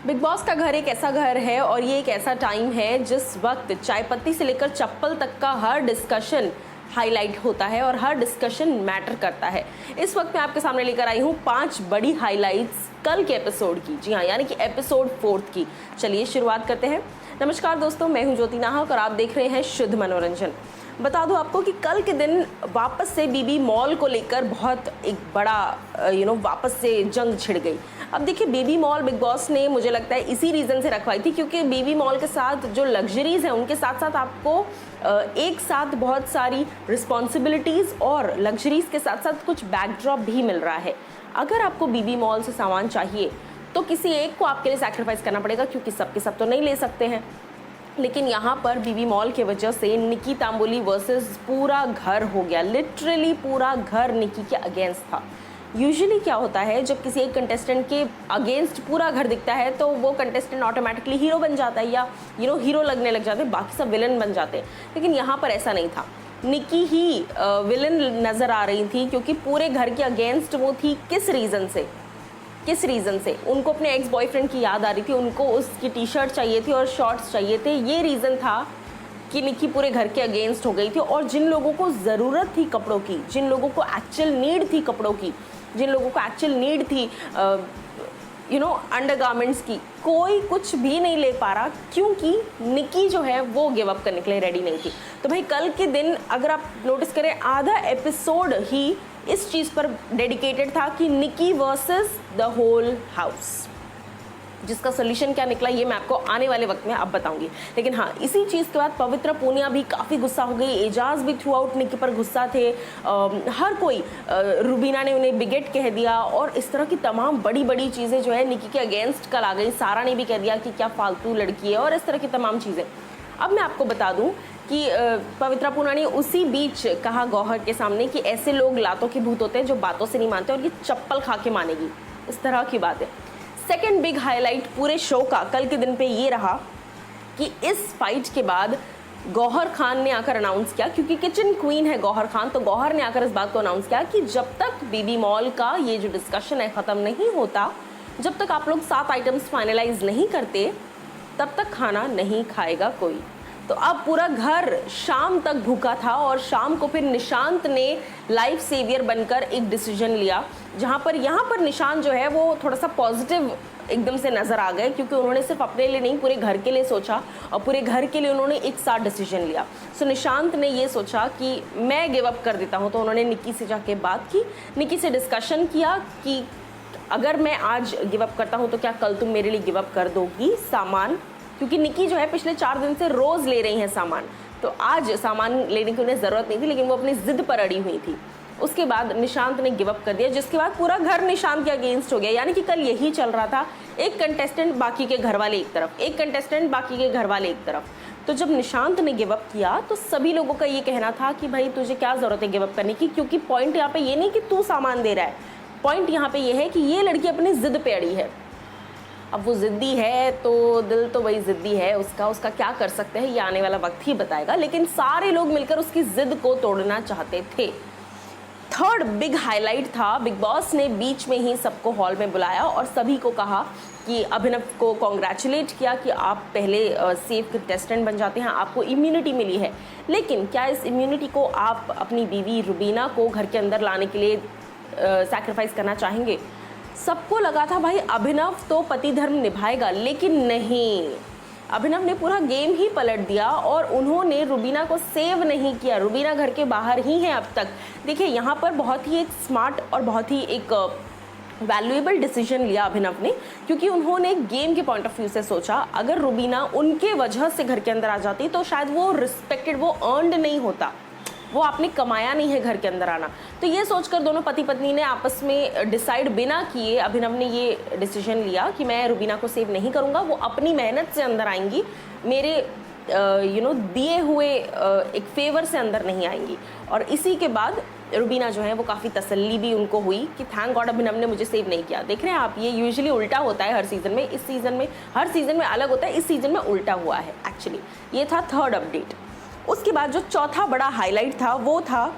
Big boss का घर एक ऐसा घर है और ये एक ऐसा टाइम है जिस वक्त चाय पत्ती से लेकर चप्पल तक का हर डिस्कशन हाईलाइट होता है और हर डिस्कशन मैटर करता है। इस वक्त मैं आपके सामने लेकर आई हूँ 5 बड़ी हाईलाइट्स कल के एपिसोड की, जी हाँ, यानी कि एपिसोड 4 की। चलिए शुरुआत करते हैं। नमस्कार दोस्तों, मैं हूँ ज्योति नाहक और आप देख रहे हैं शुद्ध मनोरंजन। बता दूं आपको कि कल के दिन वापस से बीबी मॉल को लेकर बहुत एक बड़ा वापस से जंग छिड़ गई। अब देखिए, बेबी मॉल बिग बॉस ने मुझे लगता है इसी रीज़न से रखवाई थी क्योंकि बेबी मॉल के साथ जो लग्जरीज़ हैं उनके साथ साथ आपको एक साथ बहुत सारी रिस्पॉन्सिबिलिटीज़ और लग्जरीज़ के साथ साथ कुछ बैकड्रॉप भी मिल रहा है। अगर आपको बेबी मॉल से सामान चाहिए तो किसी एक को आपके लिए सैक्रिफाइस करना पड़ेगा क्योंकि सबके सब तो नहीं ले सकते हैं। लेकिन यहाँ पर बीबी मॉल की वजह से निकी तांबोली वर्सेस पूरा घर हो गया। लिटरली पूरा घर निकी के अगेंस्ट था। यूजुअली क्या होता है, जब किसी एक कंटेस्टेंट के अगेंस्ट पूरा घर दिखता है तो वो कंटेस्टेंट ऑटोमेटिकली हीरो बन जाता है या हीरो लगने लग जाते हैं, बाकी सब विलन बन जाते हैं। लेकिन यहाँ पर ऐसा नहीं था, निकी ही विलन नज़र आ रही थी क्योंकि पूरे घर के अगेंस्ट वो थी। किस रीज़न से उनको अपने एक्स बॉयफ्रेंड की याद आ रही थी, उनको उसकी टी शर्ट चाहिए थी और शॉर्ट्स चाहिए थे। ये रीज़न था कि निकी पूरे घर के अगेंस्ट हो गई थी। और जिन लोगों को ज़रूरत थी कपड़ों की, जिन लोगों को एक्चुअल नीड थी कपड़ों की, जिन लोगों को एक्चुअल नीड थी अंडरगारमेंट्स की, कोई कुछ भी नहीं ले पा रहा क्योंकि निकी जो है वो गिव अप करने के लिए रेडी नहीं थी। तो भाई कल के दिन अगर आप नोटिस करें, आधा एपिसोड ही इस चीज़ पर डेडिकेटेड था कि निकी वर्सेस द होल हाउस, जिसका सोल्यूशन क्या निकला ये मैं आपको आने वाले वक्त में अब बताऊंगी। लेकिन हाँ, इसी चीज़ के बाद पवित्र पूनिया भी काफ़ी गुस्सा हो गई, एजाज भी थ्रू आउट निकी पर गुस्सा थे। हर कोई, रुबीना ने उन्हें बिगेट कह दिया और इस तरह की तमाम बड़ी बड़ी चीज़ें जो है निकी के अगेंस्ट कल आ गई। सारा ने भी कह दिया कि क्या फालतू लड़की है और इस तरह की तमाम चीज़ें। अब मैं आपको बता दूं कि पवित्रा पूनिया ने उसी बीच कहा गौहर के सामने कि ऐसे लोग लातों के भूत होते हैं जो बातों से नहीं मानते और ये चप्पल खा के मानेगी, इस तरह की बात है। सेकेंड बिग हाईलाइट पूरे शो का कल के दिन पे ये रहा कि इस फाइट के बाद गौहर खान ने आकर अनाउंस किया, क्योंकि किचन क्वीन है गौहर खान, तो गौहर ने आकर इस बात को अनाउंस किया कि जब तक बेबी मॉल का ये जो डिस्कशन है ख़त्म नहीं होता, जब तक आप लोग 7 आइटम्स फाइनलाइज नहीं करते, तब तक खाना नहीं खाएगा कोई। तो अब पूरा घर शाम तक भूखा था और शाम को फिर निशांत ने लाइफ सेवियर बनकर एक डिसीजन लिया, जहाँ पर निशांत जो है वो थोड़ा सा पॉजिटिव एकदम से नज़र आ गए क्योंकि उन्होंने सिर्फ अपने लिए नहीं पूरे घर के लिए सोचा और पूरे घर के लिए उन्होंने एक साथ डिसीजन लिया। सो निशांत ने ये सोचा कि मैं गिव अप कर देता हूँ, तो उन्होंने निकी से जाके बात की, निकी से डिस्कशन किया कि अगर मैं आज गिव अप करता हूँ तो क्या कल तुम मेरे लिए गिव अप कर दोगी सामान, क्योंकि निकी जो है पिछले 4 दिन से रोज़ ले रही हैं सामान, तो आज सामान लेने की उन्हें ज़रूरत नहीं थी लेकिन वो अपनी ज़िद पर अड़ी हुई थी। उसके बाद निशांत ने गिव अप कर दिया, जिसके बाद पूरा घर निशांत के अगेंस्ट हो गया। यानी कि कल यही चल रहा था, एक कंटेस्टेंट बाकी के घर वाले एक तरफ, एक कंटेस्टेंट बाकी के घर वाले एक तरफ। तो जब निशांत ने गिव अप किया तो सभी लोगों का ये कहना था कि भाई तुझे क्या ज़रूरत है गिव अप करने की, क्योंकि पॉइंट यहाँ पे ये नहीं कि तू सामान दे रहा है, पॉइंट यहाँ पे ये है कि ये लड़की अपनी ज़िद पे अड़ी है। अब वो ज़िद्दी है तो दिल तो वही ज़िद्दी है, उसका क्या कर सकते हैं ये आने वाला वक्त ही बताएगा। लेकिन सारे लोग मिलकर उसकी ज़िद को तोड़ना चाहते थे। थर्ड बिग हाईलाइट था, बिग बॉस ने बीच में ही सबको हॉल में बुलाया और सभी को कहा कि अभिनव को कॉन्ग्रेचुलेट किया कि आप पहले सेफ कंटेस्टेंट बन जाते हैं, आपको इम्यूनिटी मिली है। लेकिन क्या इस इम्यूनिटी को आप अपनी बीवी रुबीना को घर के अंदर लाने के लिए सैक्रिफाइस करना चाहेंगे? सबको लगा था भाई अभिनव तो पति धर्म निभाएगा, लेकिन नहीं, अभिनव ने पूरा गेम ही पलट दिया और उन्होंने रुबीना को सेव नहीं किया। रुबीना घर के बाहर ही है अब तक। देखिए, यहाँ पर बहुत ही एक स्मार्ट और बहुत ही एक वैल्यूएबल डिसीजन लिया अभिनव ने, क्योंकि उन्होंने गेम के पॉइंट ऑफ व्यू से सोचा अगर रुबीना उनके वजह से घर के अंदर आ जाती तो शायद वो रिस्पेक्टेड, वो अर्नड नहीं होता, वो आपने कमाया नहीं है घर के अंदर आना। तो ये सोचकर दोनों पति पत्नी ने आपस में डिसाइड बिना किए अभिनव ने ये डिसीजन लिया कि मैं रुबीना को सेव नहीं करूँगा, वो अपनी मेहनत से अंदर आएंगी, मेरे दिए हुए एक फेवर से अंदर नहीं आएंगी। और इसी के बाद रुबीना जो है वो काफ़ी तसल्ली भी उनको हुई कि थैंक गॉड अभिनव ने मुझे सेव नहीं किया। देख रहे हैं आप, ये यूजुअली उल्टा होता है हर सीज़न में, इस सीज़न में हर सीज़न में अलग होता है, इस सीज़न में उल्टा हुआ है एक्चुअली। ये था थर्ड अपडेट। उसके बाद जो चौथा बड़ा हाईलाइट था वो था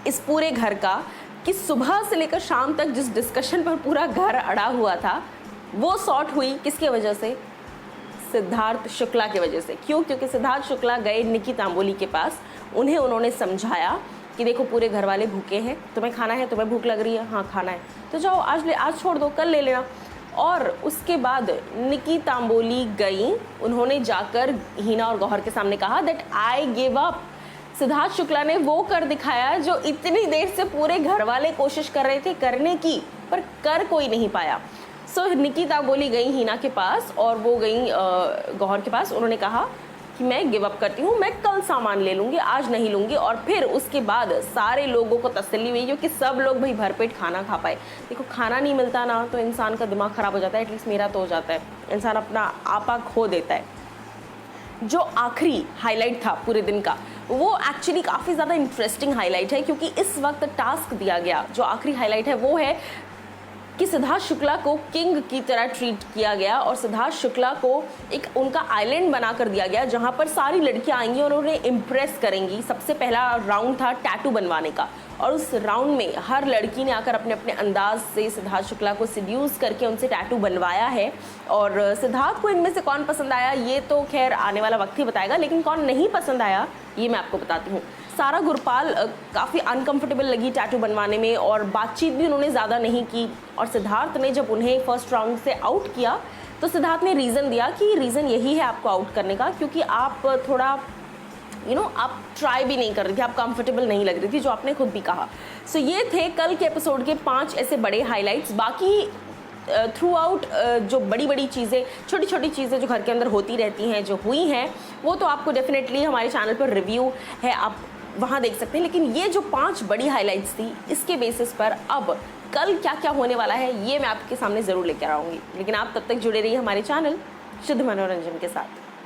इस पूरे घर का कि सुबह से लेकर शाम तक जिस डिस्कशन पर पूरा घर अड़ा हुआ था वो सॉर्ट हुई किसके वजह से? सिद्धार्थ शुक्ला की वजह से। क्यों? क्योंकि सिद्धार्थ शुक्ला गए निकी तांबोली के पास, उन्होंने समझाया कि देखो पूरे घर वाले भूखे हैं, तुम्हें खाना है, तुम्हें भूख लग रही है, हाँ खाना है तो जाओ आज छोड़ दो, कल ले लेना। और उसके बाद निकी तांबोली गई, उन्होंने जाकर हीना और गौहर के सामने कहा that I give up. Siddharth Shukla ने वो कर दिखाया जो इतनी देर से पूरे घर वाले कोशिश कर रहे थे करने की, पर कर कोई नहीं पाया। सो निकी तांबोली गई हीना के पास और वो गई गौहर के पास, उन्होंने कहा कि मैं गिव अप करती हूँ, मैं कल सामान ले लूँगी, आज नहीं लूँगी। और फिर उसके बाद सारे लोगों को तसल्ली हुई क्योंकि सब लोग भाई भरपेट खाना खा पाए। देखो खाना नहीं मिलता ना तो इंसान का दिमाग ख़राब हो जाता है, एटलीस्ट मेरा तो हो जाता है, इंसान अपना आपा खो देता है। जो आखिरी हाईलाइट था पूरे दिन का वो एक्चुअली काफ़ी ज़्यादा इंटरेस्टिंग हाईलाइट है, क्योंकि इस वक्त टास्क दिया गया, जो आखिरी हाईलाइट है वो है कि सिद्धार्थ शुक्ला को किंग की तरह ट्रीट किया गया और सिद्धार्थ शुक्ला को एक उनका आइलैंड बना कर दिया गया जहां पर सारी लड़कियां आएंगी और उन्हें इम्प्रेस करेंगी। सबसे पहला राउंड था टैटू बनवाने का और उस राउंड में हर लड़की ने आकर अपने अपने अंदाज से सिद्धार्थ शुक्ला को सिड्यूस करके उनसे टैटू बनवाया है। और सिद्धार्थ को इनमें से कौन पसंद आया ये तो खैर आने वाला वक्त ही बताएगा, लेकिन कौन नहीं पसंद आया ये मैं आपको बताती हूँ। सारा गुरपाल काफ़ी अनकंफर्टेबल लगी टैटू बनवाने में और बातचीत भी उन्होंने ज़्यादा नहीं की। और सिद्धार्थ ने जब उन्हें फर्स्ट राउंड से आउट किया तो सिद्धार्थ ने रीज़न दिया कि रीज़न यही है आपको आउट करने का, क्योंकि आप थोड़ा आप ट्राई भी नहीं कर रही थी, आप कंफर्टेबल नहीं लग रही थी, जो आपने खुद भी कहा। सो ये थे कल के एपिसोड के 5 ऐसे बड़े हाइलाइट्स। बाकी थ्रू आउट जो बड़ी बड़ी चीज़ें, छोटी छोटी चीज़ें जो घर के अंदर होती रहती हैं, जो हुई हैं, वो तो आपको डेफिनेटली हमारे चैनल पर रिव्यू है, आप वहाँ देख सकते हैं। लेकिन ये जो 5 बड़ी हाइलाइट्स थी, इसके बेसिस पर अब कल क्या क्या होने वाला है ये मैं आपके सामने ज़रूर लेकर आऊँगी। लेकिन आप तब तक जुड़े रहिए हमारे चैनल शुद्ध मनोरंजन के साथ।